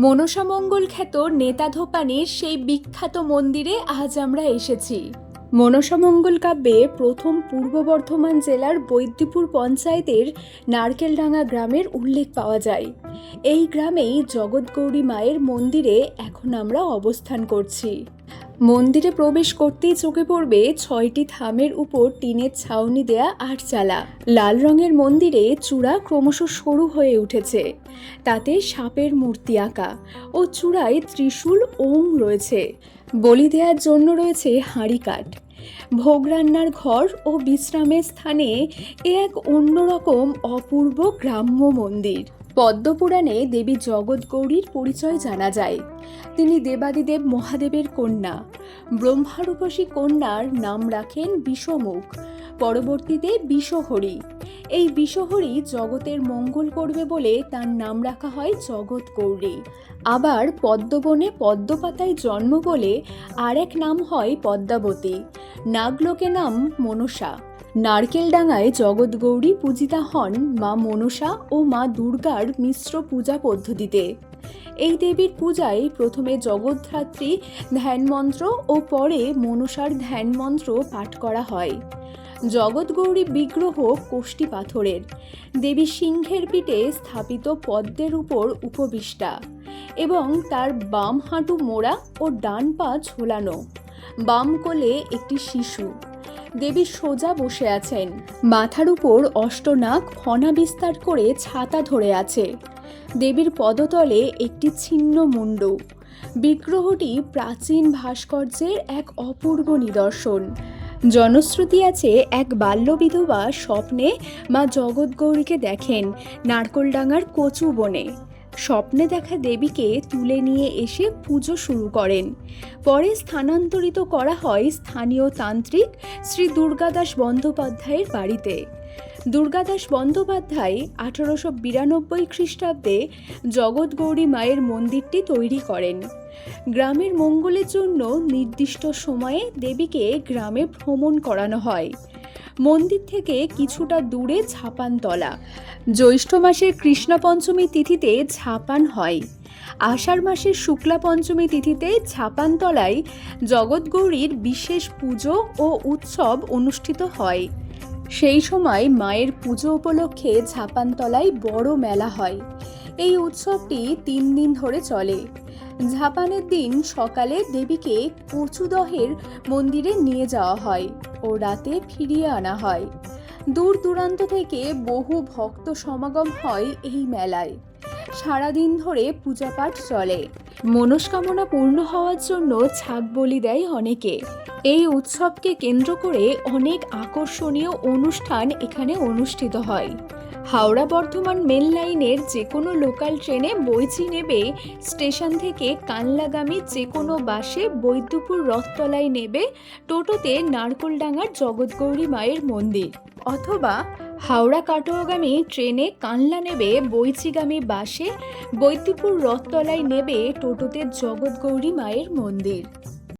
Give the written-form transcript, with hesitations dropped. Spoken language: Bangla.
মনসামঙ্গল খ্যাত নেতাধোপানির সেই বিখ্যাত মন্দিরে আজ আমরা এসেছি। মনসামঙ্গল কাব্যে প্রথম পূর্ব বর্ধমান জেলার বৈদ্যপুর পঞ্চায়েতের নারকেলডাঙ্গা গ্রামের উল্লেখ পাওয়া যায়। এই গ্রামেই জগৎগৌরী মায়ের মন্দিরে এখন আমরা অবস্থান করছি। মন্দিরে প্রবেশ করতেই চোখে পড়বে 6টি থামের উপর টিনের ছাউনি দেয়া আটচালা। লাল রঙের মন্দিরে চূড়া ক্রমশ সরু হয়ে উঠেছে, তাতে সাপের মূর্তি আঁকা ও চূড়ায় ত্রিশূল ওং রয়েছে। বলি দেওয়ার জন্য রয়েছে হাঁড়ি কাঠ। ভোগ রান্নার ঘর ও বিশ্রামের স্থানে এ এক অন্যরকম অপূর্ব গ্রাম্য মন্দির। পদ্মপুরাণে দেবী জগৎগৌরীর পরিচয় জানা যায়। তিনি দেবাদিদেব মহাদেবের কন্যা। ব্রহ্মারূপসী কন্যার নাম রাখেন বিষমুখ, পরবর্তীতে বিষহরী। এই বিষহরী জগতের মঙ্গল করবে বলে তার নাম রাখা হয় জগৎগৌরী। আবার পদ্মবনে পদ্মপাতায় জন্ম বলে আর এক নাম হয় পদ্মাবতী। নাগলোকে নাম মনসা। নারকেলডাঙ্গায় জগৎগৌরী পূজিতা হন মা মনসা ও মা দুর্গার মিশ্র পূজা পদ্ধতিতে। এই দেবীর পূজায় প্রথমে জগদ্ধাত্রী ধ্যানমন্ত্র ও পরে মনসার ধ্যানমন্ত্র পাঠ করা হয়। জগৎগৌরী বিগ্রহ কোষ্ঠী পাথরের। দেবী সিংহের পিঠে স্থাপিত পদ্মের উপর উপবিষ্টা এবং তার বাম হাঁটু মোড়া ও ডান পা ঝোলানো। বাম কোলে একটি শিশু। দেবী সোজা বসে আছেন। মাথার উপর অষ্টনাগ ফণা বিস্তার করে ছাতা ধরে আছে। দেবীর পদতলে একটি ছিন্ন মুন্ডু। বিগ্রহটি প্রাচীন ভাস্কর্যের এক অপূর্ব নিদর্শন। জনশ্রুতি আছে, এক বাল্য বিধবা স্বপ্নে মা জগৎগৌরীকে দেখেন নারকেলডাঙ্গার কচু বনে। স্বপ্নে দেখা দেবীকে তুলে নিয়ে এসে পুজো শুরু করেন। পরে স্থানান্তরিত করা হয় স্থানীয় তান্ত্রিক শ্রী দুর্গাদাস বন্দ্যোপাধ্যায়ের বাড়িতে। দুর্গাদাস বন্দ্যোপাধ্যায় 1892 খ্রিস্টাব্দে জগৎগৌরী মায়ের মন্দিরটি তৈরি করেন। গ্রামের মঙ্গলের জন্য নির্দিষ্ট সময়ে দেবীকে গ্রামে ভ্রমণ করানো হয়। মন্দির থেকে কিছুটা দূরে ঝাপানতলা। জ্যৈষ্ঠ মাসের কৃষ্ণা পঞ্চমী তিথিতে ঝাপান হয়। আষাঢ় মাসের শুক্লা পঞ্চমী তিথিতে ঝাপানতলায় জগৎগৌরীর বিশেষ পুজো ও উৎসব অনুষ্ঠিত হয়। সেই সময় মায়ের পুজো উপলক্ষে ঝাপানতলায় বড় মেলা হয়। এই উৎসবটি 3 দিন ধরে চলে। ঝাপানের দিন সকালে দেবীকে কচুদহের মন্দিরে নিয়ে যাওয়া হয় ও রাতে ফিরিয়ে আনা হয়। দূর দূরান্ত থেকে বহু ভক্ত সমাগম হয় এই মেলায়। সারাদিন ধরে পূজাপাঠ চলে। মনস্কামনা পূর্ণ হওয়ার জন্য ছাগ বলি দেয় অনেকে। এই উৎসবকে কেন্দ্র করে অনেক আকর্ষণীয় অনুষ্ঠান এখানে অনুষ্ঠিত হয়। হাওড়া বর্ধমান মেল লাইনের যে কোনো লোকাল ট্রেনে বইচি নেবে, স্টেশন থেকে কানলাগামী যে কোনো বাসে বৈদ্যপুর রথতলায় নেবে, টোটোতে নারকেলডাঙ্গার জগৎগৌরী মায়ের মন্দির, অথবা হাওড়া কাটোয়াগামী ট্রেনে কানলা নেবে, বইচিগামী বাসে বৈদ্যপুর রথতলায় নেবে, টোটোতে জগৎগৌরী মায়ের মন্দির।